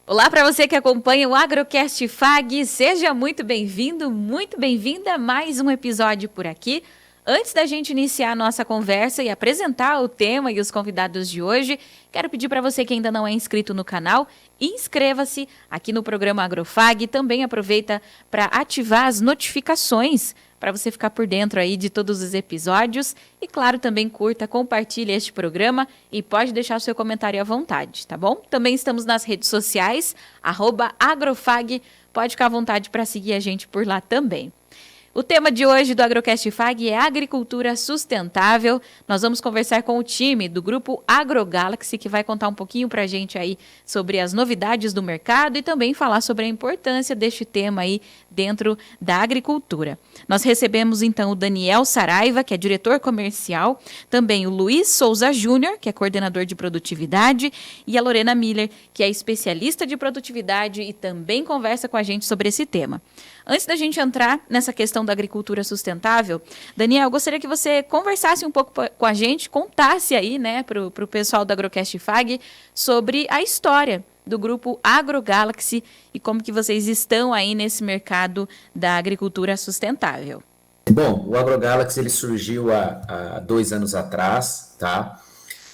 Olá para você que acompanha o Agrocast FAG, seja muito bem-vindo, muito bem-vinda a mais um episódio por aqui. Antes da gente iniciar a nossa conversa e apresentar o tema e os convidados de hoje, quero pedir para você que ainda não é inscrito no canal, inscreva-se aqui no programa AgroFag, também aproveita para ativar as notificações para você ficar por dentro aí de todos os episódios e, claro, também curta, compartilhe este programa e pode deixar o seu comentário à vontade, tá bom? Também estamos nas redes sociais, @agrofag, pode ficar à vontade para seguir a gente por lá também. O tema de hoje do Agrocast FAG é agricultura sustentável. Nós vamos conversar com o time do grupo AgroGalaxy, que vai contar um pouquinho para a gente aí sobre as novidades do mercado e também falar sobre a importância deste tema aí dentro da agricultura. Nós recebemos então o Daniel Saraiva, que é diretor comercial, também o Luiz Souza Júnior, que é coordenador de produtividade, e a Lorena Miller, que é especialista de produtividade e também conversa com a gente sobre esse tema. Antes da gente entrar nessa questão da agricultura sustentável, Daniel, eu gostaria que você conversasse um pouco com a gente, contasse aí, né, para o pessoal do Agrocast FAG sobre a história do grupo AgroGalaxy e como que vocês estão aí nesse mercado da agricultura sustentável. Bom, o AgroGalaxy ele surgiu há 2 anos atrás, tá?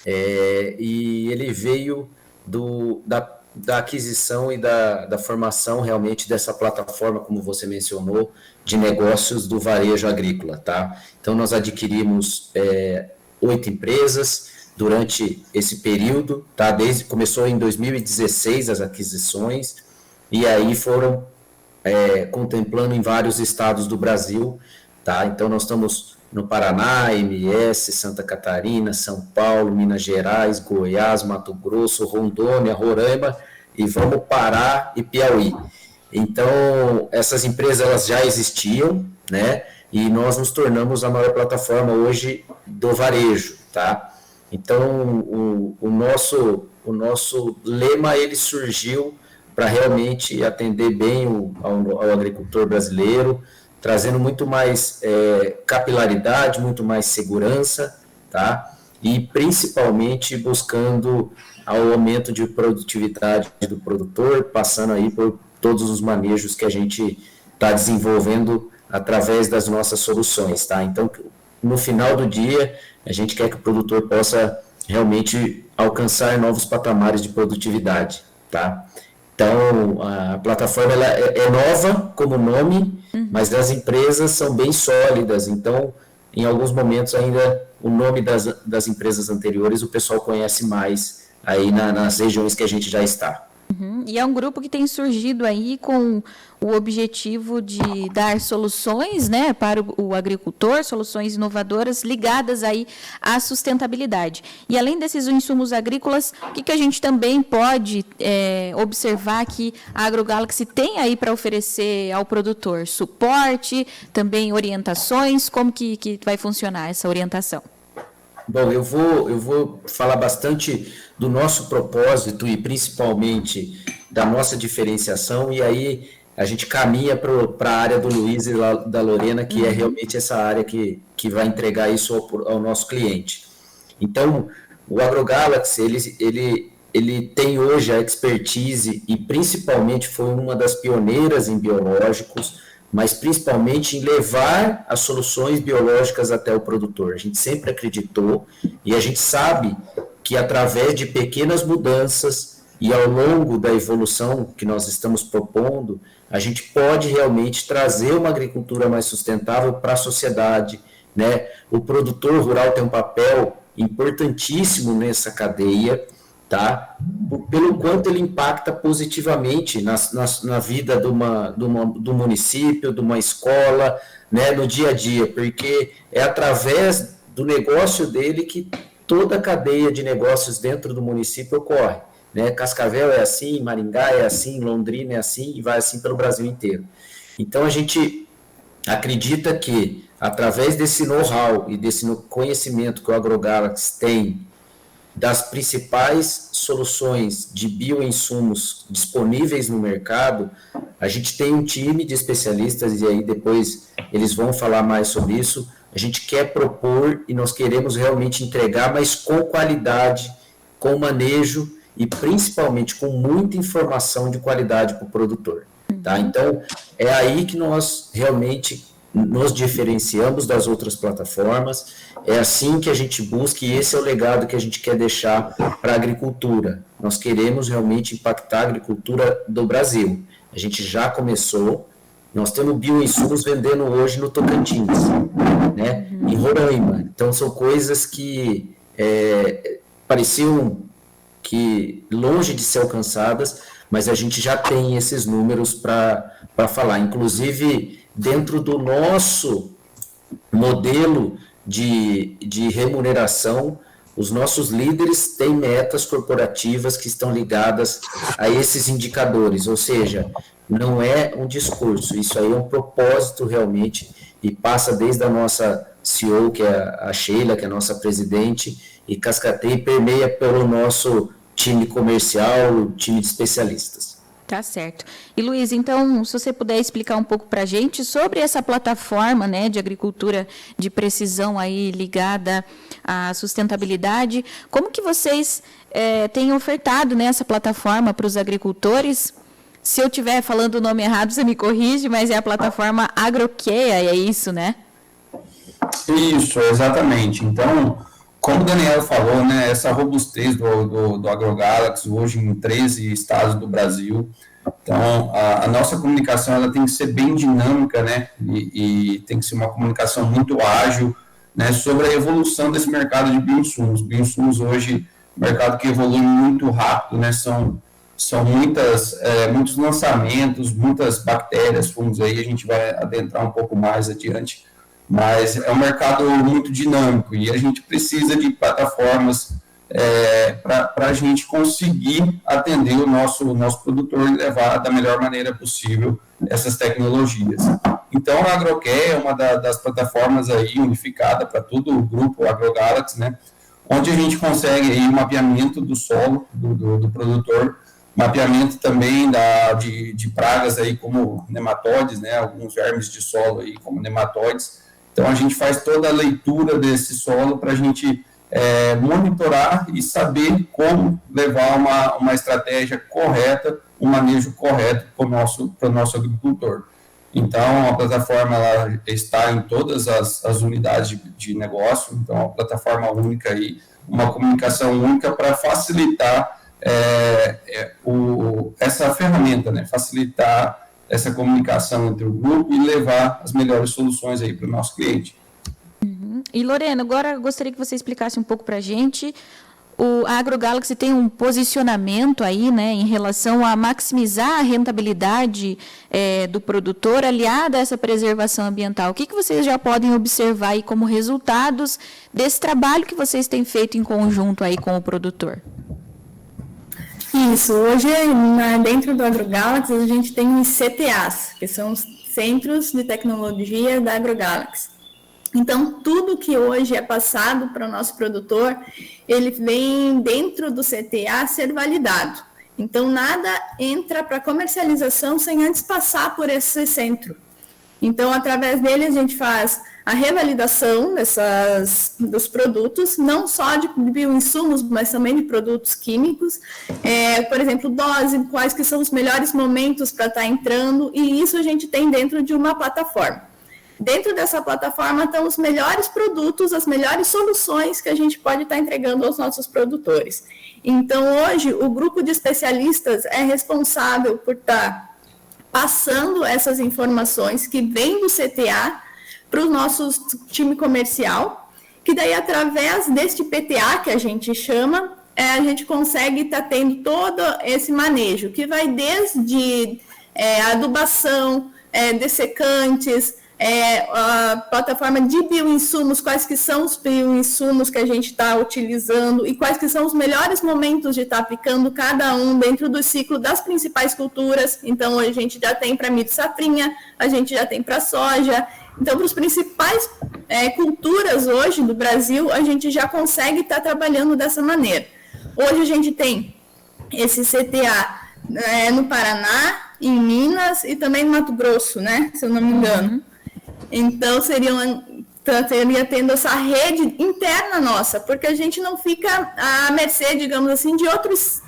E ele veio da aquisição e da formação realmente dessa plataforma, como você mencionou, de negócios do varejo agrícola, tá? Então, nós adquirimos 8 empresas durante esse período, tá? Começou em 2016 as aquisições, e aí foram contemplando em vários estados do Brasil, tá? Então, nós estamos no Paraná, MS, Santa Catarina, São Paulo, Minas Gerais, Goiás, Mato Grosso, Rondônia, Roraima e vamos Pará e Piauí. Então, essas empresas elas já existiam, né? E nós nos tornamos a maior plataforma hoje do varejo, tá? Então, o nosso lema ele surgiu para realmente atender bem ao agricultor brasileiro, trazendo muito mais capilaridade, muito mais segurança, tá? E principalmente buscando ao aumento de produtividade do produtor, passando aí por todos os manejos que a gente está desenvolvendo através das nossas soluções, tá? Então, no final do dia, a gente quer que o produtor possa realmente alcançar novos patamares de produtividade, tá? Então, a plataforma ela é nova como nome, mas as empresas são bem sólidas. Então, em alguns momentos ainda, o nome das empresas anteriores o pessoal conhece mais aí nas regiões que a gente já está. E é um grupo que tem surgido aí com o objetivo de dar soluções, né, para o agricultor, soluções inovadoras ligadas aí à sustentabilidade. E além desses insumos agrícolas, o que a gente também pode observar que a AgroGalaxy tem aí para oferecer ao produtor? Suporte, também orientações, como que vai funcionar essa orientação? Bom, eu vou falar bastante do nosso propósito e principalmente da nossa diferenciação, e aí a gente caminha para a área do Luiz e da Lorena, que é realmente essa área que vai entregar isso ao nosso cliente. Então, o AgroGalaxy, ele tem hoje a expertise e principalmente foi uma das pioneiras em biológicos, mas principalmente em levar as soluções biológicas até o produtor. A gente sempre acreditou e a gente sabe que através de pequenas mudanças e ao longo da evolução que nós estamos propondo, a gente pode realmente trazer uma agricultura mais sustentável para a sociedade, né? O produtor rural tem um papel importantíssimo nessa cadeia, tá? Pelo quanto ele impacta positivamente na vida do município, de uma escola, né, no dia a dia, porque é através do negócio dele que toda a cadeia de negócios dentro do município ocorre, né? Cascavel é assim, Maringá é assim, Londrina é assim e vai assim pelo Brasil inteiro. Então a gente acredita que através desse know-how e desse conhecimento que o AgroGalaxy tem das principais soluções de bioinsumos disponíveis no mercado, a gente tem um time de especialistas, e aí depois eles vão falar mais sobre isso. A gente quer propor e nós queremos realmente entregar, mas com qualidade, com manejo e principalmente com muita informação de qualidade para o produtor. Tá? Então, é aí que nós realmente nos diferenciamos das outras plataformas, é assim que a gente busca, e esse é o legado que a gente quer deixar para a agricultura. Nós queremos realmente impactar a agricultura do Brasil. A gente já começou, nós temos bioinsumos vendendo hoje no Tocantins, né? Em Roraima. Então, são coisas que pareciam que longe de ser alcançadas, mas a gente já tem esses números para falar. Inclusive, dentro do nosso modelo de remuneração, os nossos líderes têm metas corporativas que estão ligadas a esses indicadores, ou seja, não é um discurso, isso aí é um propósito realmente, e passa desde a nossa CEO, que é a Sheila, que é a nossa presidente, e cascateia e permeia pelo nosso time comercial, time de especialistas. Tá certo. E Luiz, então, se você puder explicar um pouco para a gente sobre essa plataforma, né, de agricultura de precisão aí ligada à sustentabilidade, como que vocês têm ofertado, né, essa plataforma para os agricultores? Se eu estiver falando o nome errado, você me corrige, mas é a plataforma Agroquea, é isso, né? Isso, exatamente. Então, como o Daniel falou, né, essa robustez do AgroGalaxy hoje em 13 estados do Brasil. Então, a nossa comunicação ela tem que ser bem dinâmica, né, e tem que ser uma comunicação muito ágil, né, sobre a evolução desse mercado de bioinsumos. Bioinsumos hoje, mercado que evolui muito rápido, né, são muitos lançamentos, muitas bactérias, fungos aí, a gente vai adentrar um pouco mais adiante. Mas é um mercado muito dinâmico e a gente precisa de plataformas para a gente conseguir atender o nosso produtor e levar da melhor maneira possível essas tecnologias. Então, a Agroquea é uma das plataformas aí unificada para todo o grupo AgroGalaxy, né, onde a gente consegue aí o mapeamento do solo do produtor, mapeamento também de pragas aí como nematóides, né, alguns vermes de solo aí como nematóides. Então, a gente faz toda a leitura desse solo para a gente monitorar e saber como levar uma estratégia correta, um manejo correto para o nosso agricultor. Então, a plataforma ela está em todas as unidades de negócio, então, é uma plataforma única aí, uma comunicação única para facilitar essa ferramenta, né? Facilitar essa comunicação entre o grupo e levar as melhores soluções aí para o nosso cliente. Uhum. E Lorena, agora eu gostaria que você explicasse um pouco para a gente. A AgroGalaxy tem um posicionamento aí, né, em relação a maximizar a rentabilidade do produtor aliada a essa preservação ambiental. O que vocês já podem observar aí como resultados desse trabalho que vocês têm feito em conjunto aí com o produtor? Isso, hoje dentro do AgroGalaxy a gente tem os CTAs, que são os Centros de Tecnologia da AgroGalaxy. Então, tudo que hoje é passado para o nosso produtor, ele vem dentro do CTA ser validado. Então, nada entra para comercialização sem antes passar por esse centro. Então, através dele, a gente faz a revalidação dos produtos, não só de bioinsumos, mas também de produtos químicos. Por exemplo, dose, quais que são os melhores momentos para estar entrando, e isso a gente tem dentro de uma plataforma. Dentro dessa plataforma estão os melhores produtos, as melhores soluções que a gente pode estar entregando aos nossos produtores. Então, hoje, o grupo de especialistas é responsável por estar passando essas informações que vêm do CTA para o nosso time comercial, que daí, através deste PTA, que a gente chama, a gente consegue estar tendo todo esse manejo, que vai desde adubação, dessecantes, a plataforma de bioinsumos, quais que são os bioinsumos que a gente está utilizando e quais que são os melhores momentos de estar aplicando cada um dentro do ciclo das principais culturas. Então, a gente já tem para milho safrinha, a gente já tem para soja, Então, para os principais culturas hoje do Brasil, a gente já consegue estar trabalhando dessa maneira. Hoje a gente tem esse CTA no Paraná, em Minas e também no Mato Grosso, né? Se eu não me engano. Então, seria tendo essa rede interna nossa, porque a gente não fica à mercê, digamos assim, de outras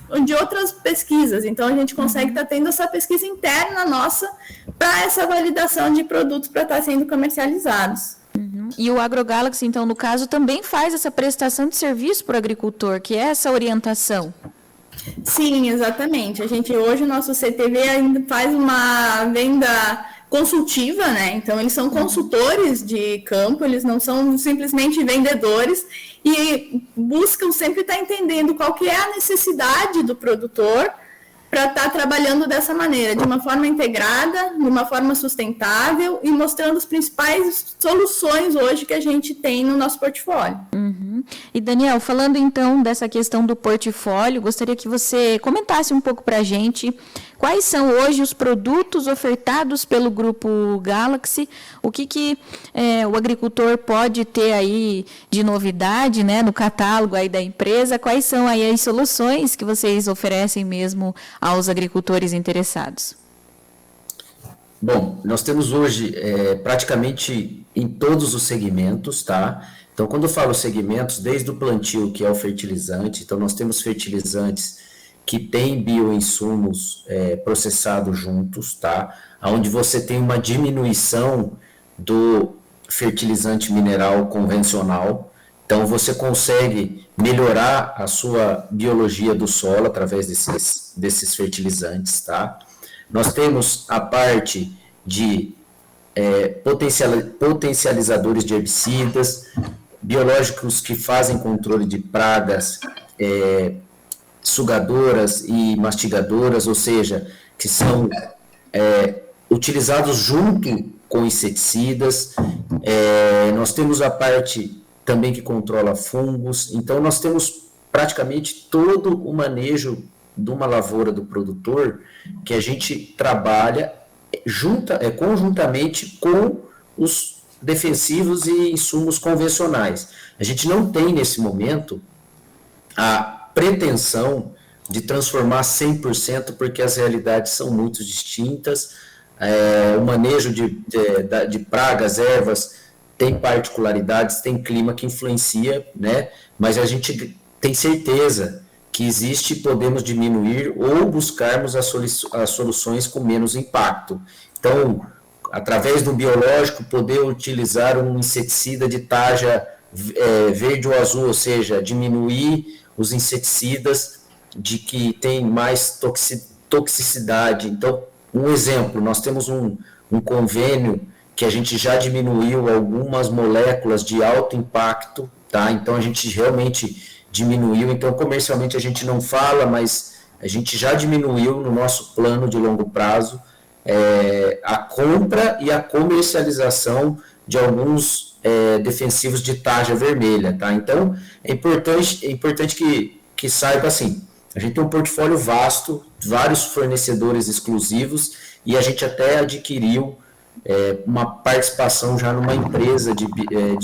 pesquisas. Então, a gente consegue estar tendo essa pesquisa interna nossa para essa validação de produtos para estar sendo comercializados. E o AgroGalaxy, então, no caso, também faz essa prestação de serviço para o agricultor, que é essa orientação. Sim, exatamente. A gente hoje, o nosso CTV ainda faz uma venda consultiva, né? Então, eles são consultores de campo, eles não são simplesmente vendedores e buscam sempre estar entendendo qual que é a necessidade do produtor para estar trabalhando dessa maneira, de uma forma integrada, de uma forma sustentável e mostrando as principais soluções hoje que a gente tem no nosso portfólio. E Daniel, falando então dessa questão do portfólio, gostaria que você comentasse um pouco para a gente quais são hoje os produtos ofertados pelo Grupo Galaxy, o que o agricultor pode ter aí de novidade, né, no catálogo aí da empresa, quais são aí as soluções que vocês oferecem mesmo aos agricultores interessados? Bom, nós temos hoje praticamente em todos os segmentos, tá? Então, quando eu falo segmentos, desde o plantio, que é o fertilizante, então nós temos fertilizantes que têm bioinsumos processados juntos, tá? Onde você tem uma diminuição do fertilizante mineral convencional, então você consegue melhorar a sua biologia do solo através desses fertilizantes, tá? Nós temos a parte de potencializadores de herbicidas, biológicos que fazem controle de pragas, sugadoras e mastigadoras, ou seja, que são utilizados junto com inseticidas. Nós temos a parte também que controla fungos. Então, nós temos praticamente todo o manejo de uma lavoura do produtor que a gente trabalha conjuntamente com os defensivos e insumos convencionais. A gente não tem, nesse momento, a pretensão de transformar 100%, porque as realidades são muito distintas. O manejo de pragas, ervas, tem particularidades, tem clima que influencia, né? Mas a gente tem certeza que existe, podemos diminuir ou buscarmos as soluções com menos impacto. Então, através do biológico, poder utilizar um inseticida de tarja verde ou azul, ou seja, diminuir os inseticidas de que tem mais toxicidade. Então, um exemplo, nós temos um convênio que a gente já diminuiu algumas moléculas de alto impacto, tá? Então, a gente realmente diminuiu. Então, comercialmente a gente não fala, mas a gente já diminuiu no nosso plano de longo prazo a compra e a comercialização de alguns defensivos de tarja vermelha, tá? Então, é importante que saiba assim, a gente tem um portfólio vasto, vários fornecedores exclusivos, e a gente até adquiriu uma participação já numa empresa de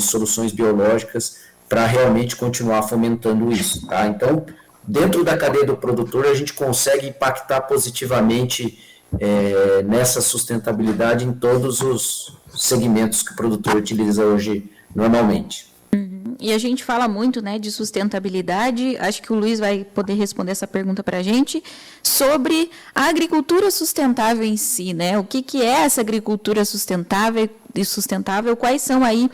soluções biológicas para realmente continuar fomentando isso, tá? Então, dentro da cadeia do produtor, a gente consegue impactar positivamente nessa sustentabilidade em todos os segmentos que o produtor utiliza hoje normalmente. E a gente fala muito, né, de sustentabilidade, acho que o Luiz vai poder responder essa pergunta para a gente, sobre a agricultura sustentável em si, né? O que é essa agricultura sustentável, quais são aí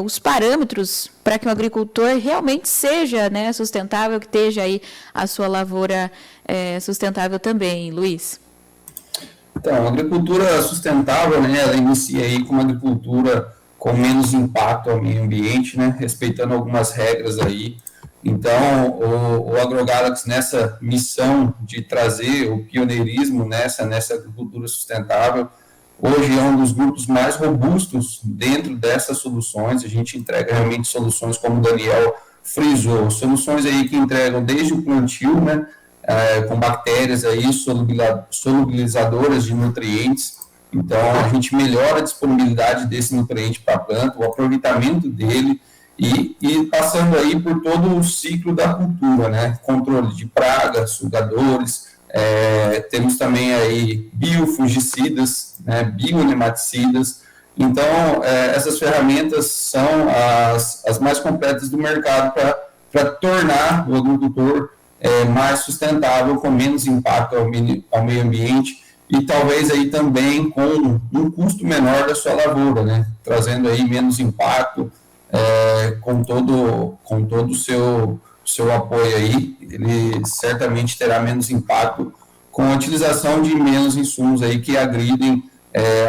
os parâmetros para que o agricultor realmente seja, né, sustentável, que esteja aí a sua lavoura sustentável também, Luiz? Então, a agricultura sustentável, né, ela inicia aí com uma agricultura com menos impacto ao meio ambiente, né, respeitando algumas regras aí. Então, o AgroGalaxy, nessa missão de trazer o pioneirismo nessa agricultura sustentável, hoje é um dos grupos mais robustos dentro dessas soluções. A gente entrega realmente soluções, como o Daniel frisou, soluções aí que entregam desde o plantio, né, com bactérias aí solubilizadoras de nutrientes, Então, a gente melhora a disponibilidade desse nutriente para a planta, o aproveitamento dele, e passando aí por todo o ciclo da cultura, né? Controle de pragas, sugadores, temos também aí biofungicidas, né? Bionematicidas. Então, essas ferramentas são as mais completas do mercado para tornar o agricultor mais sustentável, com menos impacto ao meio ambiente, e talvez aí também com um custo menor da sua lavoura, né? Trazendo aí menos impacto, com todo o seu apoio aí, ele certamente terá menos impacto com a utilização de menos insumos aí que agridem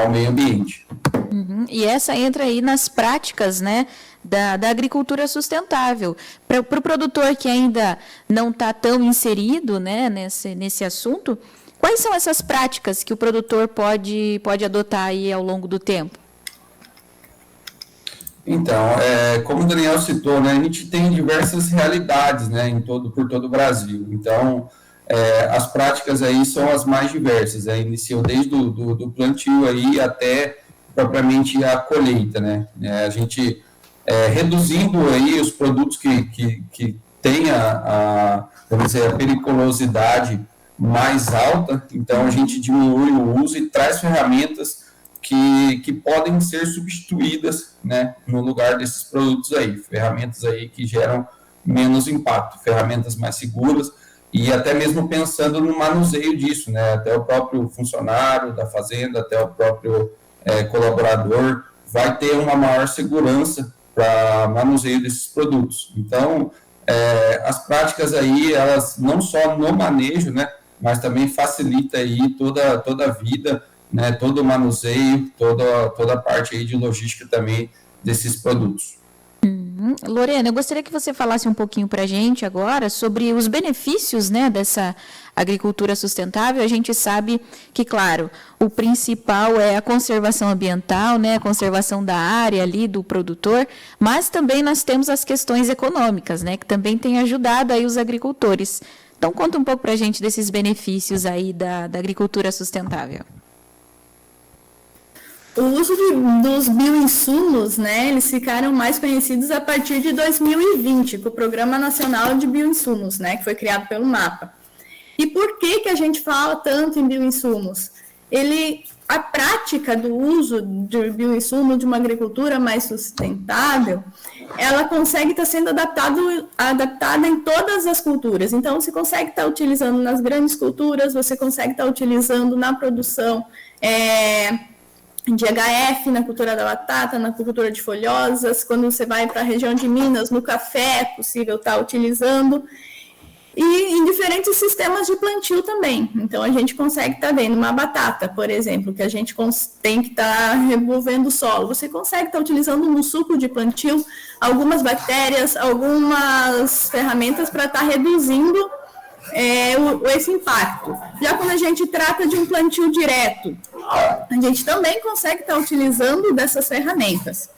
ao meio ambiente. Uhum. E essa entra aí nas práticas, né, da agricultura sustentável. Para o produtor que ainda não está tão inserido, né, nesse assunto, quais são essas práticas que o produtor pode adotar aí ao longo do tempo? Então, como o Daniel citou, né, a gente tem diversas realidades, né, por todo o Brasil. Então, as práticas aí são as mais diversas, iniciam desde do plantio aí até propriamente a colheita, né? A gente reduzindo aí os produtos que têm vamos dizer, a periculosidade mais alta, então a gente diminui o uso e traz ferramentas que podem ser substituídas, né, no lugar desses produtos aí, ferramentas aí que geram menos impacto, ferramentas mais seguras, e até mesmo pensando no manuseio disso, né, até o próprio funcionário da fazenda, até o próprio colaborador vai ter uma maior segurança para manuseio desses produtos. Então, as práticas aí, elas não só no manejo, né, mas também facilita aí toda a vida, né, todo o manuseio, toda a parte aí de logística também desses produtos. Lorena, eu gostaria que você falasse um pouquinho para a gente agora sobre os benefícios, né, dessa agricultura sustentável. A gente sabe que, claro, o principal é a conservação ambiental, né, a conservação da área ali do produtor, mas também nós temos as questões econômicas, né, que também tem ajudado aí os agricultores. Então, conta um pouco para a gente desses benefícios aí da agricultura sustentável. O uso dos bioinsumos, né, eles ficaram mais conhecidos a partir de 2020, com o Programa Nacional de Bioinsumos, né, que foi criado pelo MAPA. E por que a gente fala tanto em bioinsumos? A prática do uso de bioinsumos de uma agricultura mais sustentável, ela consegue estar sendo adaptada em todas as culturas. Então, você consegue estar utilizando nas grandes culturas, você consegue estar utilizando na produção de HF, na cultura da batata, na cultura de folhosas, quando você vai para a região de Minas, no café, é possível estar utilizando, e em diferentes sistemas de plantio também. Então, a gente consegue estar vendo uma batata, por exemplo, que a gente tem que estar removendo o solo. Você consegue estar utilizando no suco de plantio algumas bactérias, algumas ferramentas para estar reduzindo esse impacto. Já quando a gente trata de um plantio direto, a gente também consegue estar utilizando dessas ferramentas.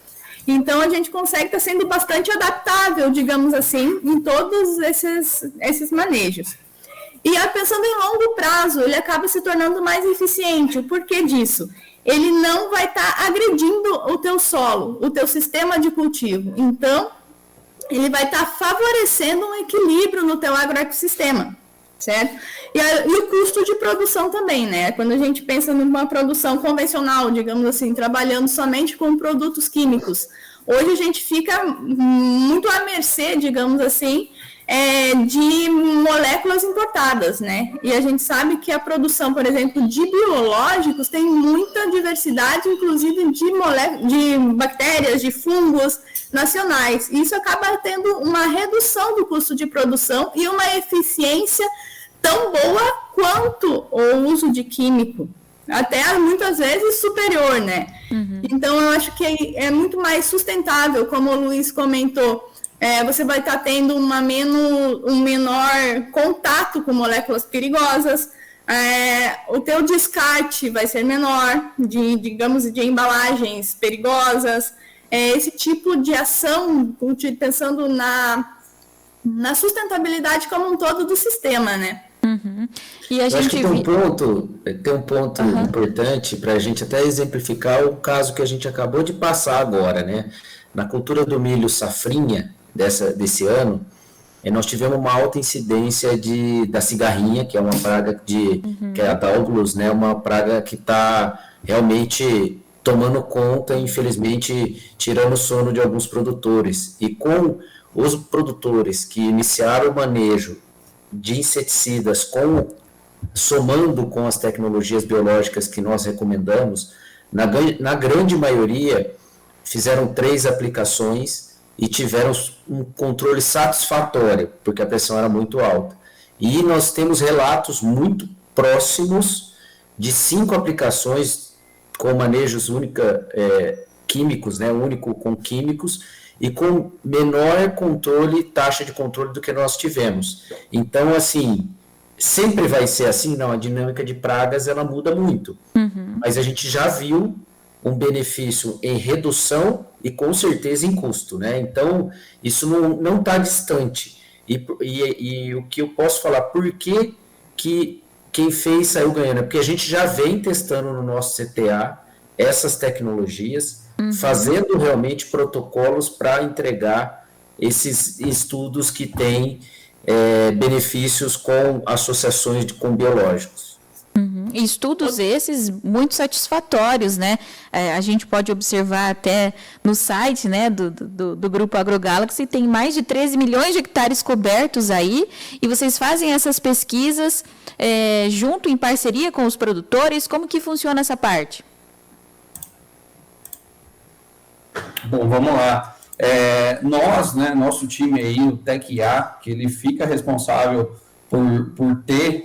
Então, a gente consegue estar sendo bastante adaptável, digamos assim, em todos esses manejos. E pensando em longo prazo, ele acaba se tornando mais eficiente. O porquê disso? Ele não vai estar agredindo o teu solo, o teu sistema de cultivo. Então, ele vai estar favorecendo um equilíbrio no teu agroecossistema, certo? E o custo de produção também, né? Quando a gente pensa numa produção convencional, digamos assim, trabalhando somente com produtos químicos, hoje a gente fica muito à mercê, digamos assim, de moléculas importadas, né? E a gente sabe que a produção, por exemplo, de biológicos tem muita diversidade, inclusive de bactérias, de fungos nacionais. E isso acaba tendo uma redução do custo de produção e uma eficiência tão boa quanto o uso de químico, até muitas vezes superior, né? Uhum. Então, eu acho que é muito mais sustentável, como o Luiz comentou. Você vai estar tendo um menor contato com moléculas perigosas, o teu descarte vai ser menor, de embalagens perigosas, esse tipo de ação, pensando na sustentabilidade como um todo do sistema, né? Uhum. E a Eu gente acho que tem um ponto importante para a gente até exemplificar o caso que a gente acabou de passar agora, né? Na cultura do milho safrinha desse ano, nós tivemos uma alta incidência da cigarrinha, que é uma praga que é a Dálgulos, né? Uma praga que está realmente tomando conta, infelizmente, tirando o sono de alguns produtores. E com os produtores que iniciaram o manejo de inseticidas somando com as tecnologias biológicas que nós recomendamos, na grande maioria fizeram 3 aplicações e tiveram um controle satisfatório, porque a pressão era muito alta. E nós temos relatos muito próximos de 5 aplicações com manejos químicos, né, único com químicos, e com menor taxa de controle do que nós tivemos. Então, assim, sempre vai ser assim? Não, a dinâmica de pragas, ela muda muito. Mas a gente já viu um benefício em redução e, com certeza, em custo, né? Então, isso não está distante. E o que eu posso falar, por que quem fez saiu ganhando? É porque a gente já vem testando no nosso CTA essas tecnologias, fazendo realmente protocolos para entregar esses estudos que têm benefícios com associações com biológicos. Estudos esses muito satisfatórios, né? A gente pode observar até no site, né, do Grupo AgroGalaxy, tem mais de 13 milhões de hectares cobertos aí, e vocês fazem essas pesquisas junto, em parceria com os produtores. Como que funciona essa parte? Bom, vamos lá. Nós, né, nosso time aí, o TecIA, que ele fica responsável por ter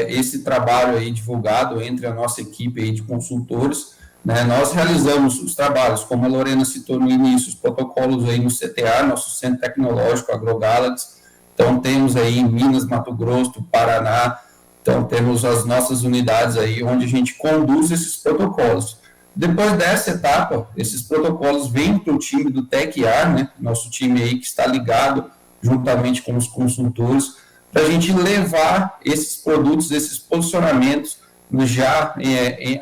esse trabalho aí divulgado entre a nossa equipe aí de consultores, né? Nós realizamos os trabalhos, como a Lorena citou no início, os protocolos aí no CTA, nosso Centro Tecnológico AgroGalaxy. Então, temos aí em Minas, Mato Grosso, Paraná, então temos as nossas unidades aí onde a gente conduz esses protocolos. Depois dessa etapa, esses protocolos vêm para o time do TecIA, né, nosso time aí que está ligado juntamente com os consultores, para a gente levar esses produtos, esses posicionamentos já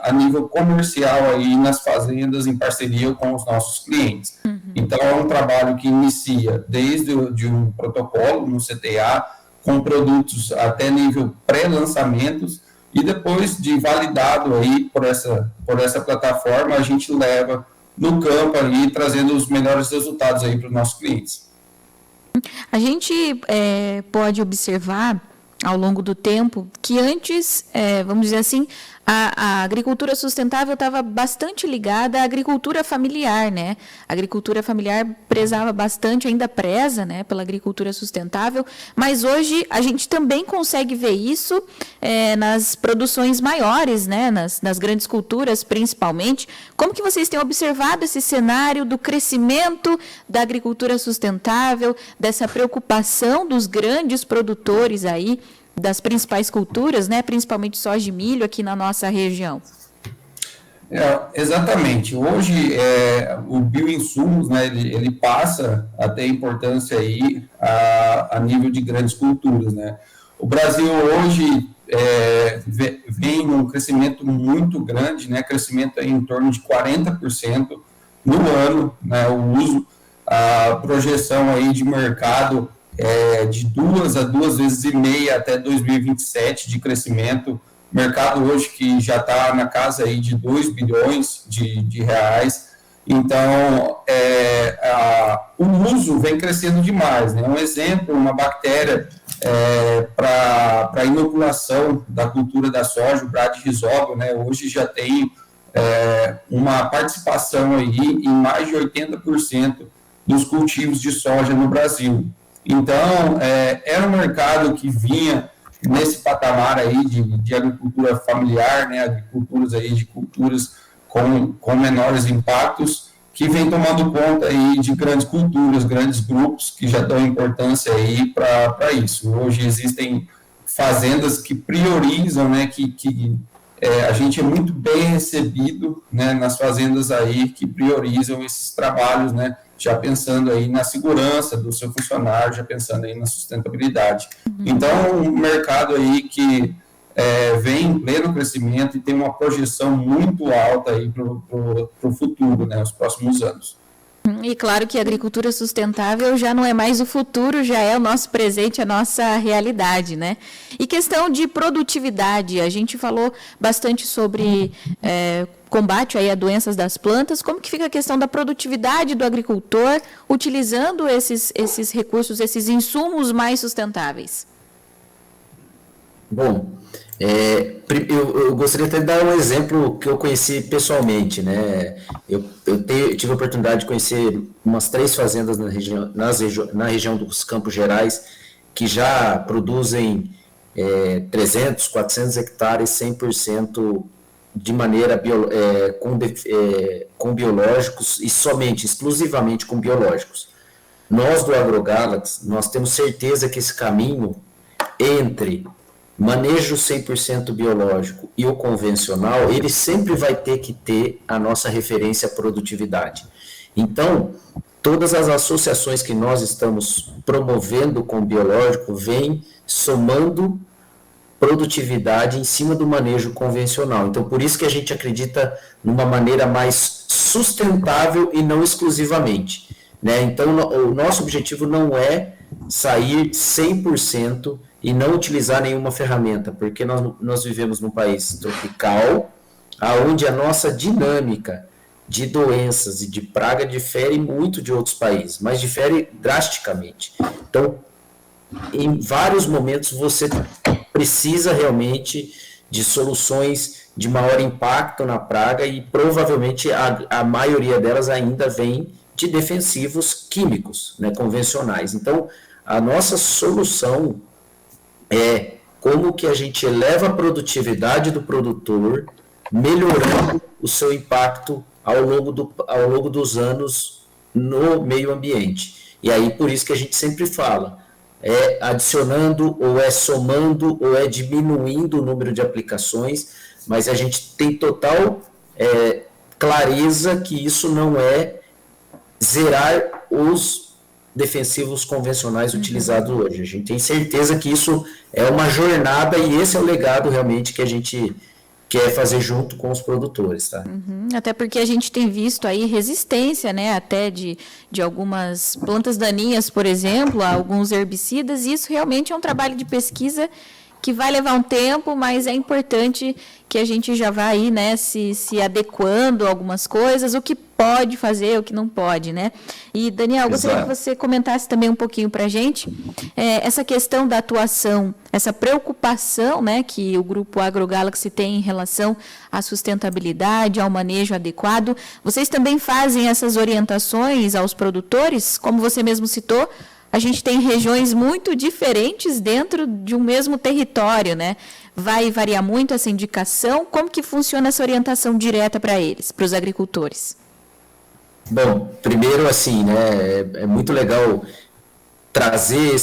a nível comercial aí nas fazendas em parceria com os nossos clientes. Então, é um trabalho que inicia desde um protocolo no CTA, com produtos até nível pré-lançamentos, e depois de validado aí por essa plataforma, a gente leva no campo aí, trazendo os melhores resultados aí para os nossos clientes. A gente pode observar ao longo do tempo que antes, vamos dizer assim, a agricultura sustentável estava bastante ligada à agricultura familiar, né? A agricultura familiar prezava bastante, ainda preza, né, pela agricultura sustentável, mas hoje a gente também consegue ver isso nas produções maiores, né, nas grandes culturas principalmente. Como que vocês têm observado esse cenário do crescimento da agricultura sustentável, dessa preocupação dos grandes produtores aí, das principais culturas, né, principalmente soja e milho aqui na nossa região? Exatamente. Hoje, o bioinsumos, né, ele passa a ter importância aí a nível de grandes culturas, né. O Brasil hoje vem num crescimento muito grande, né, crescimento aí em torno de 40% no ano, né, a projeção aí de mercado de 2 a 2,5 vezes até 2027 de crescimento. Mercado hoje que já está na casa aí de 2 bilhões de reais. Então, o uso vem crescendo demais, né? Um exemplo, uma bactéria para inoculação da cultura da soja, o Bradyrhizobio, né? Hoje já tem uma participação aí em mais de 80% dos cultivos de soja no Brasil. Então, era um mercado que vinha nesse patamar aí de agricultura familiar, né, agriculturas aí de culturas com menores impactos, que vem tomando conta aí de grandes culturas, grandes grupos que já dão importância aí para isso. Hoje existem fazendas que priorizam, né, a gente é muito bem recebido, né, nas fazendas aí que priorizam esses trabalhos, né, já pensando aí na segurança do seu funcionário, já pensando aí na sustentabilidade. Então, um mercado aí que vem em pleno crescimento e tem uma projeção muito alta aí para o futuro, né, os próximos anos. E claro que a agricultura sustentável já não é mais o futuro, já é o nosso presente, a nossa realidade, né? E questão de produtividade, a gente falou bastante sobre combate aí a doenças das plantas. Como que fica a questão da produtividade do agricultor utilizando esses recursos, esses insumos mais sustentáveis? Bom, eu gostaria até de dar um exemplo que eu conheci pessoalmente, né? Eu tive a oportunidade de conhecer umas 3 fazendas na região dos Campos Gerais que já produzem 300, 400 hectares 100% de maneira com biológicos e exclusivamente com biológicos. Nós do AgroGalaxy, nós temos certeza que esse caminho entre manejo 100% biológico e o convencional, ele sempre vai ter que ter a nossa referência à produtividade. Então, todas as associações que nós estamos promovendo com o biológico vêm somando produtividade em cima do manejo convencional. Então, por isso que a gente acredita numa maneira mais sustentável e não exclusivamente, né? Então, o nosso objetivo não é sair 100% e não utilizar nenhuma ferramenta, porque nós vivemos num país tropical, onde a nossa dinâmica de doenças e de praga difere muito de outros países, mas difere drasticamente. Então, em vários momentos, você precisa realmente de soluções de maior impacto na praga e provavelmente a maioria delas ainda vem de defensivos químicos, né, convencionais. Então, a nossa solução é como que a gente eleva a produtividade do produtor, melhorando o seu impacto ao longo dos anos no meio ambiente. E aí, por isso que a gente sempre fala, adicionando, ou somando, ou diminuindo o número de aplicações, mas a gente tem total clareza que isso não é zerar os defensivos convencionais utilizados hoje. A gente tem certeza que isso é uma jornada e esse é o legado realmente que a gente quer fazer junto com os produtores, tá? Até porque a gente tem visto aí resistência, né, até de algumas plantas daninhas, por exemplo, a alguns herbicidas, e isso realmente é um trabalho de pesquisa que vai levar um tempo, mas é importante que a gente já vá aí, né, se adequando a algumas coisas, o que pode fazer, o que não pode, né? E, Daniel, gostaria que você comentasse também um pouquinho para a gente essa questão da atuação, essa preocupação, né, que o Grupo AgroGalaxy tem em relação à sustentabilidade, ao manejo adequado. Vocês também fazem essas orientações aos produtores? Como você mesmo citou, a gente tem regiões muito diferentes dentro de um mesmo território, né? Vai variar muito essa indicação. Como que funciona essa orientação direta para eles, para os agricultores? Bom, primeiro, assim, né, é muito legal trazer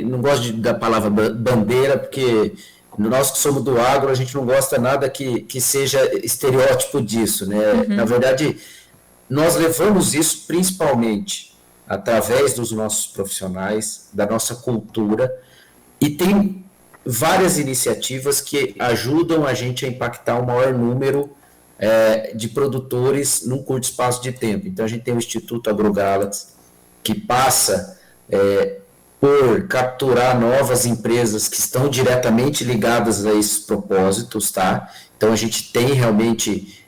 não gosto da palavra bandeira, porque nós que somos do agro, a gente não gosta nada que seja estereótipo disso, né? Na verdade, nós levamos isso principalmente através dos nossos profissionais, da nossa cultura, e tem várias iniciativas que ajudam a gente a impactar um maior número de produtores num curto espaço de tempo. Então, a gente tem o Instituto AgroGalaxy, que passa por capturar novas empresas que estão diretamente ligadas a esses propósitos, tá? Então, a gente tem realmente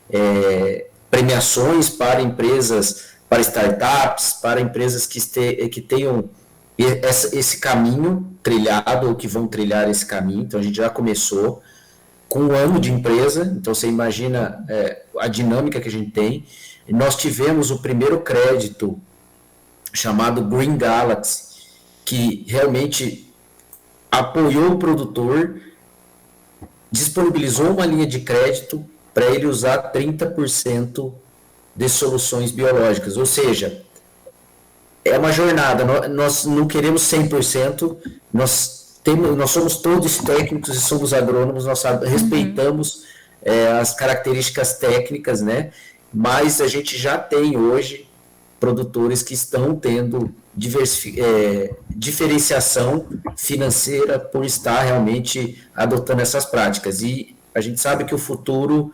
premiações para empresas, para startups, para empresas que tenham esse caminho trilhado ou que vão trilhar esse caminho. Então, a gente já começou com um ano de empresa, então você imagina a dinâmica que a gente tem. E nós tivemos o primeiro crédito chamado Green Galaxy, que realmente apoiou o produtor, disponibilizou uma linha de crédito para ele usar 30% de soluções biológicas, ou seja, é uma jornada, nós não queremos 100%, nós somos todos técnicos e somos agrônomos, nós respeitamos as características técnicas, né? mas a gente já tem hoje produtores que estão tendo diferenciação financeira por estar realmente adotando essas práticas. E a gente sabe que o futuro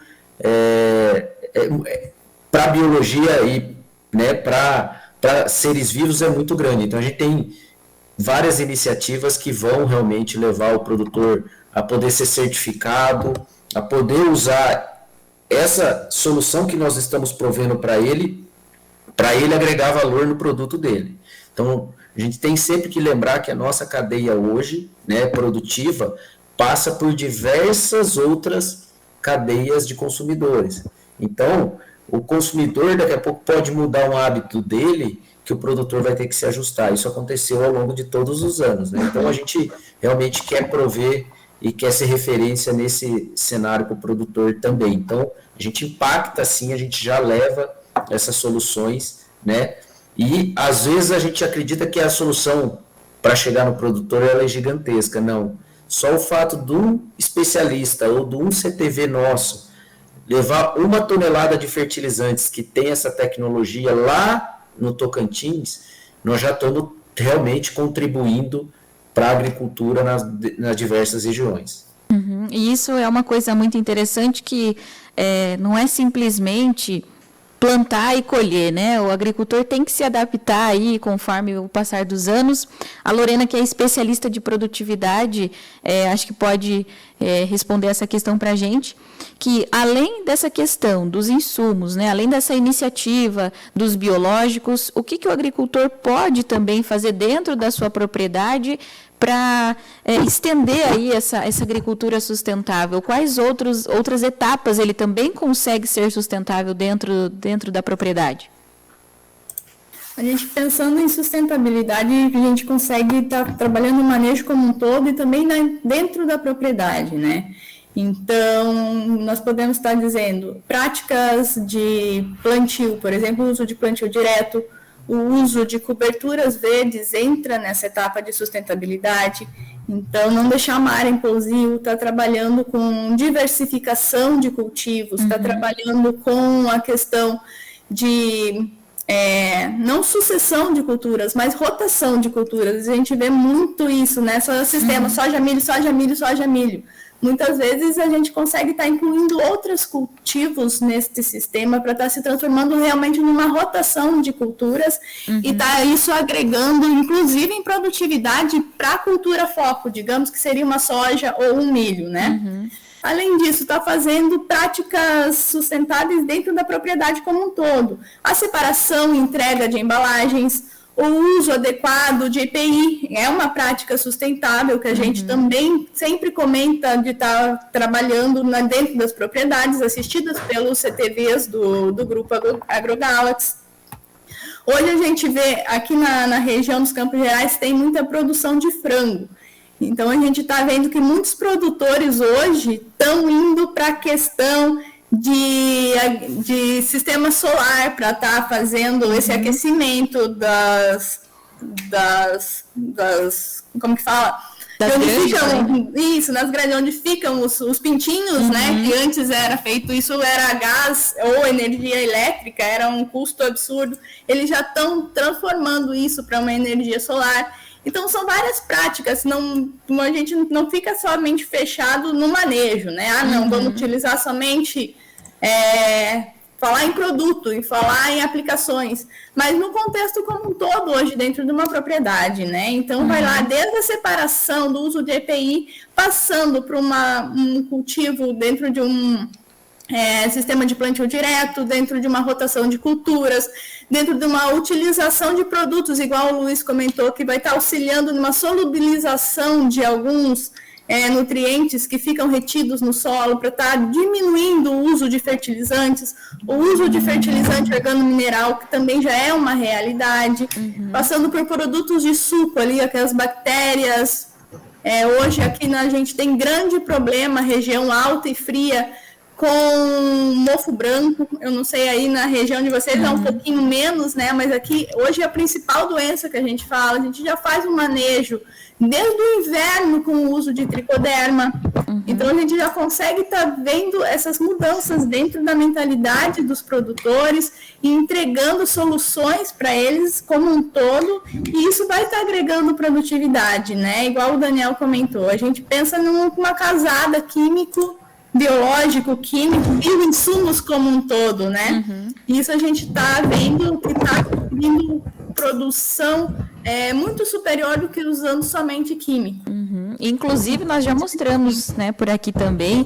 para a biologia e, né, para seres vivos é muito grande. Então a gente tem várias iniciativas que vão realmente levar o produtor a poder ser certificado, a poder usar essa solução que nós estamos provendo para ele agregar valor no produto dele. Então, a gente tem sempre que lembrar que a nossa cadeia hoje, né, produtiva, passa por diversas outras cadeias de consumidores. Então, o consumidor daqui a pouco pode mudar um hábito dele que o produtor vai ter que se ajustar. Isso aconteceu ao longo de todos os anos, né? Então, a gente realmente quer prover e quer ser referência nesse cenário para o produtor também. Então, a gente impacta sim, a gente já leva essas soluções, né? E às vezes a gente acredita que a solução para chegar no produtor ela é gigantesca. Não. Só o fato de um especialista ou de um CTV nosso levar 1 tonelada de fertilizantes que tem essa tecnologia lá no Tocantins, nós já estamos realmente contribuindo para a agricultura nas diversas regiões. Uhum. E isso é uma coisa muito interessante que não é simplesmente plantar e colher, né? O agricultor tem que se adaptar aí conforme o passar dos anos. A Lorena, que é especialista de produtividade, acho que pode responder essa questão para a gente, que além dessa questão dos insumos, né? Além dessa iniciativa dos biológicos, o que o agricultor pode também fazer dentro da sua propriedade para estender aí essa agricultura sustentável? Quais outras etapas ele também consegue ser sustentável dentro da propriedade? A gente pensando em sustentabilidade, a gente consegue estar trabalhando o manejo como um todo e também dentro da propriedade, né? Então, nós podemos estar dizendo práticas de plantio, por exemplo, o uso de plantio direto, o uso de coberturas verdes entra nessa etapa de sustentabilidade. Então, não deixar a área em pousio, está trabalhando com diversificação de cultivos, está trabalhando com a questão de não sucessão de culturas, mas rotação de culturas. A gente vê muito isso, né? Só o sistema soja, milho, soja, milho, soja, milho. Muitas vezes a gente consegue estar incluindo outros cultivos nesse sistema para estar se transformando realmente numa rotação de culturas e estar isso agregando, inclusive, em produtividade para a cultura foco, digamos que seria uma soja ou um milho, né? Além disso, está fazendo práticas sustentáveis dentro da propriedade como um todo. A separação e entrega de embalagens, o uso adequado de EPI é uma prática sustentável que a gente também sempre comenta de estar trabalhando dentro das propriedades, assistidas pelos CTVs do Grupo AgroGalaxy. Hoje a gente vê aqui na região dos Campos Gerais tem muita produção de frango. Então a gente está vendo que muitos produtores hoje estão indo para a questão de sistema solar para estar fazendo esse aquecimento das como que fala? Das grandes, isso, nas grandes, onde ficam os pintinhos, né? Que antes era feito, isso era gás ou energia elétrica, era um custo absurdo. Eles já estão transformando isso para uma energia solar. Então, são várias práticas, a gente não fica somente fechado no manejo, né? Vamos utilizar somente, falar em produto e falar em aplicações, mas no contexto como um todo hoje dentro de uma propriedade, né? Então, vai lá desde a separação do uso de EPI, passando para um cultivo dentro de um sistema de plantio direto, dentro de uma rotação de culturas, dentro de uma utilização de produtos, igual o Luiz comentou, que vai estar auxiliando numa solubilização de alguns nutrientes que ficam retidos no solo, para estar diminuindo o uso de fertilizantes, o uso de fertilizante organomineral, que também já é uma realidade, passando por produtos de suco ali, aquelas bactérias. Hoje aqui a gente tem grande problema, região alta e fria, com mofo branco. Eu não sei aí na região de vocês, é um pouquinho menos, né? Mas aqui, hoje, a principal doença que a gente fala, a gente já faz um manejo desde o inverno com o uso de tricoderma. Então, a gente já consegue estar vendo essas mudanças dentro da mentalidade dos produtores e entregando soluções para eles como um todo, e isso vai estar agregando produtividade, né? Igual o Daniel comentou, a gente pensa numa casada químico, biológico, químico, bioinsumos como um todo, né? Isso a gente está vendo que está conseguindo produção muito superior do que usando somente químico. Inclusive, nós já mostramos, né, por aqui também,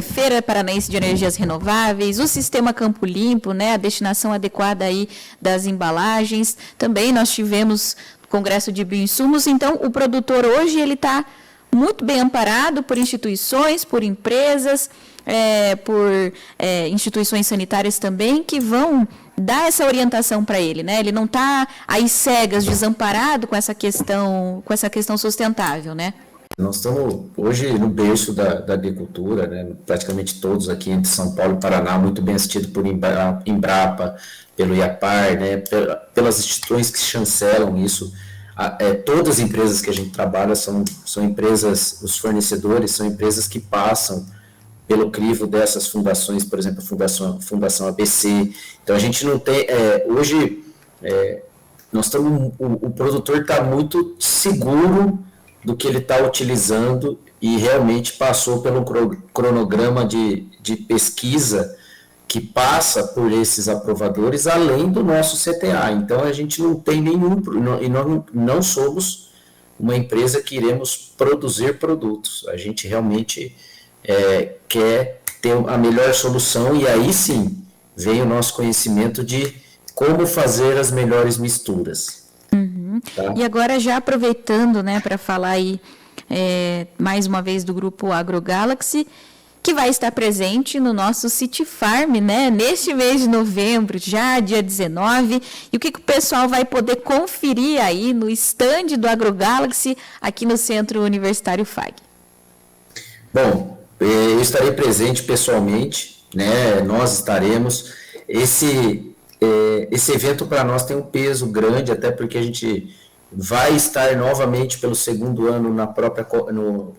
Feira Paranaense de Energias Renováveis, o Sistema Campo Limpo, né, a destinação adequada aí das embalagens. Também nós tivemos o Congresso de Bioinsumos. Então, o produtor hoje ele está muito bem amparado por instituições, por empresas, por instituições sanitárias também, que vão dar essa orientação para ele, né? Ele não está aí cegas, desamparado com essa questão sustentável, né? Nós estamos hoje no berço da agricultura, né? Praticamente todos aqui entre São Paulo e Paraná, muito bem assistido por Embrapa, pelo IAPAR, né? Pelas instituições que chancelam isso. Todas as empresas que a gente trabalha são empresas, os fornecedores são empresas que passam pelo crivo dessas fundações, por exemplo, a Fundação ABC. Então, a gente não tem... hoje, nós estamos... O produtor está muito seguro do que ele está utilizando e realmente passou pelo cronograma de pesquisa que passa por esses aprovadores, além do nosso CTA. Então, a gente não tem nenhum... E nós não somos uma empresa que iremos produzir produtos. A gente realmente quer ter a melhor solução, e aí sim vem o nosso conhecimento de como fazer as melhores misturas. Tá? E agora, já aproveitando, né, para falar aí mais uma vez do grupo AgroGalaxy, que vai estar presente no nosso City Farm, né, neste mês de novembro, já dia 19, e o que o pessoal vai poder conferir aí no stand do AgroGalaxy aqui no Centro Universitário FAG? Bom, eu estarei presente pessoalmente, né, nós estaremos. Esse evento para nós tem um peso grande, até porque a gente vai estar novamente pelo segundo ano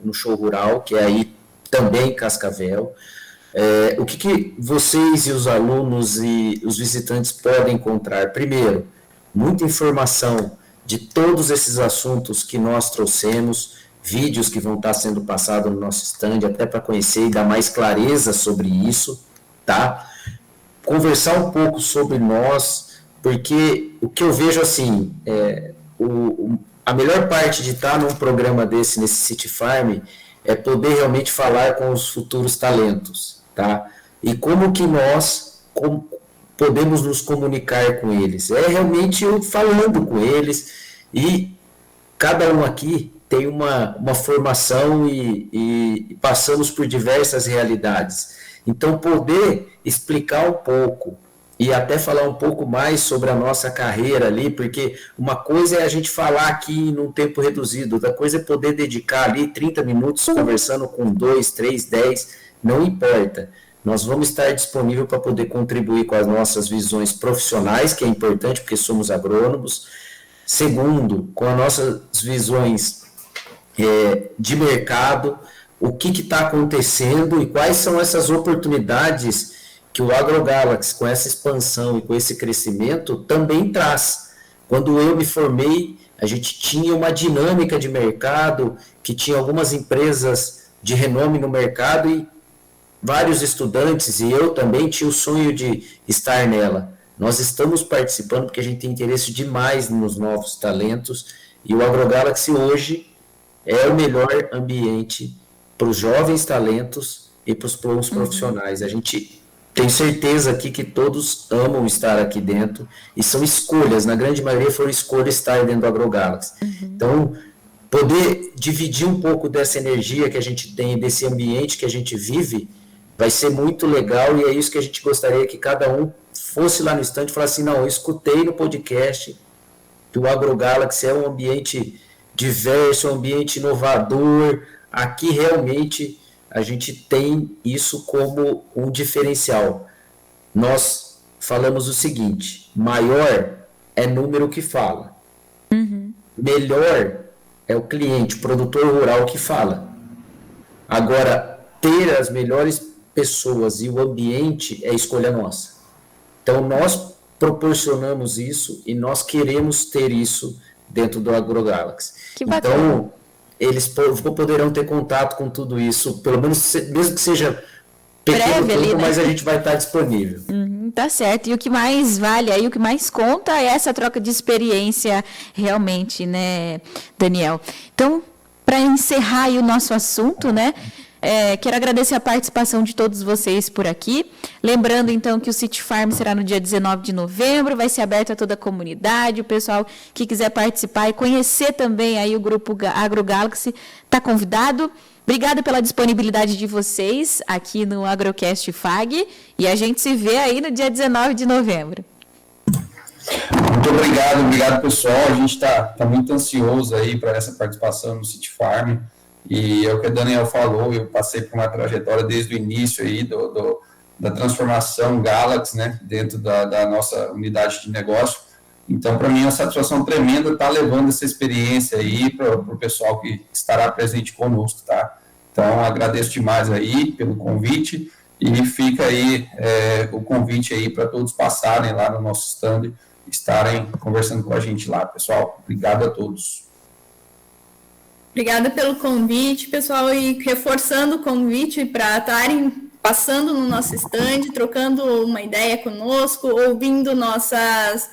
no show rural, que é aí também em Cascavel. O que vocês e os alunos e os visitantes podem encontrar? Primeiro, muita informação de todos esses assuntos que nós trouxemos, vídeos que vão estar sendo passados no nosso stand, até para conhecer e dar mais clareza sobre isso, tá? Conversar um pouco sobre nós, porque o que eu vejo assim, a melhor parte de estar num programa nesse City Farm, é poder realmente falar com os futuros talentos, tá? E como que nós podemos nos comunicar com eles? Realmente eu falando com eles, e cada um aqui tem uma formação e passamos por diversas realidades. Então, poder explicar um pouco e até falar um pouco mais sobre a nossa carreira ali, porque uma coisa é a gente falar aqui num tempo reduzido, outra coisa é poder dedicar ali 30 minutos conversando com 2, 3, 10, não importa. Nós vamos estar disponível para poder contribuir com as nossas visões profissionais, que é importante porque somos agrônomos. Segundo, com as nossas visões de mercado, o que está acontecendo e quais são essas oportunidades que o AgroGalaxy, com essa expansão e com esse crescimento, também traz. Quando eu me formei, a gente tinha uma dinâmica de mercado, que tinha algumas empresas de renome no mercado e vários estudantes, e eu também tinha o sonho de estar nela. Nós estamos participando porque a gente tem interesse demais nos novos talentos, e o AgroGalaxy hoje é o melhor ambiente para os jovens talentos e para os bons profissionais. A gente tem certeza aqui que todos amam estar aqui dentro, e são escolhas, na grande maioria foram escolhas estar dentro do AgroGalaxy. Então, poder dividir um pouco dessa energia que a gente tem, desse ambiente que a gente vive, vai ser muito legal, e é isso que a gente gostaria que cada um fosse lá no stand e falasse assim, não, eu escutei no podcast que o AgroGalaxy é um ambiente diverso, um ambiente inovador, aqui realmente a gente tem isso como um diferencial. Nós falamos o seguinte, maior é número que fala, melhor é o cliente, o produtor rural que fala. Agora, ter as melhores pessoas e o ambiente é escolha nossa. Então, nós proporcionamos isso e nós queremos ter isso dentro do AgroGalaxy. Que bacana. Então, eles poderão ter contato com tudo isso, pelo menos, mesmo que seja pequeno breve ali, tempo, né? mas a gente vai estar disponível. Tá certo. E o que mais vale aí, o que mais conta é essa troca de experiência realmente, né, Daniel? Então, para encerrar aí o nosso assunto, né, quero agradecer a participação de todos vocês por aqui. Lembrando, então, que o City Farm será no dia 19 de novembro, vai ser aberto a toda a comunidade, o pessoal que quiser participar e conhecer também aí o Grupo AgroGalaxy está convidado. Obrigada pela disponibilidade de vocês aqui no Agrocast FAG e a gente se vê aí no dia 19 de novembro. Muito obrigado pessoal, a gente está muito ansioso aí para essa participação no City Farm e é o que o Daniel falou, eu passei por uma trajetória desde o início aí da transformação Galaxy, né, dentro da nossa unidade de negócio. Então, para mim, é uma satisfação tremenda estar levando essa experiência aí para o pessoal que estará presente conosco, tá? Então, agradeço demais aí pelo convite e fica aí o convite aí para todos passarem lá no nosso stand e estarem conversando com a gente lá, pessoal. Obrigado a todos. Obrigada pelo convite, pessoal, e reforçando o convite para estarem passando no nosso stand, trocando uma ideia conosco, ouvindo nossas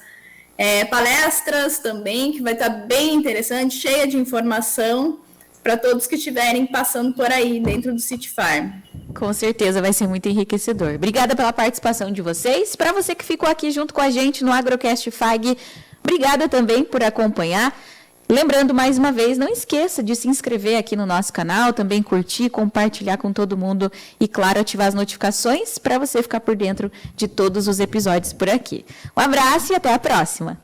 palestras também, que vai estar bem interessante, cheia de informação para todos que estiverem passando por aí dentro do City Farm. Com certeza vai ser muito enriquecedor. Obrigada pela participação de vocês. Para você que ficou aqui junto com a gente no Agrocast FAG, obrigada também por acompanhar. Lembrando mais uma vez, não esqueça de se inscrever aqui no nosso canal, também curtir, compartilhar com todo mundo e, claro, ativar as notificações para você ficar por dentro de todos os episódios por aqui. Um abraço e até a próxima!